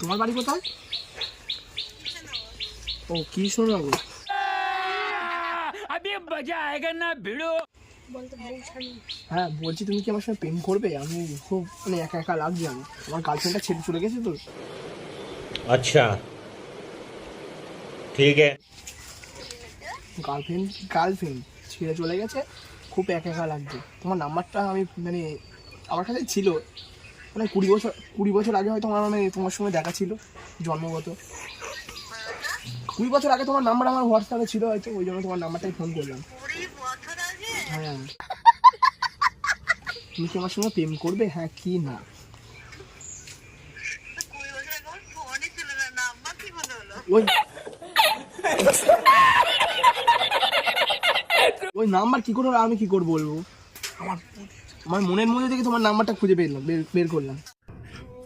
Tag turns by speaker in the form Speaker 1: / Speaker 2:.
Speaker 1: তোমার বাড়ি কোথায়? ও কৃষ্ণনগর। হ্যাঁ বলছি, তুমি কি আমার সঙ্গে প্রেম করবে? আমি খুব মানে একা একা লাগছে, আমি আমার গার্লফ্রেন্ডটা ছেড়ে চলে গেছে তো।
Speaker 2: अच्छा ठीक है।
Speaker 1: গার্লফ্রেন্ড গার্লফ্রেন্ড ছেড়ে চলে গেছে, খুব একা একা লাগছে। তোমার নাম্বারটা আমি মানে আমার কাছে ছিল, মানে 20 বছর আগে হয়তো আমার মানে তোমার সঙ্গে দেখা ছিল জন্মগত। 20 বছর আগে তোমার নাম্বার আমার হোয়াটসঅ্যাপে ছিল হয়তো, ওই জন্য তোমার নাম্বারটাই ফোন করলাম। হ্যাঁ তুমি কি আমার সঙ্গে প্রেম করবে, হ্যাঁ কি না? ওই ওই নাম্বার কি করে হলো, আমি কি করে বলবো? আমার আমার মনের মধ্যে থেকে তোমার নাম্বারটা খুঁজে বের করলাম।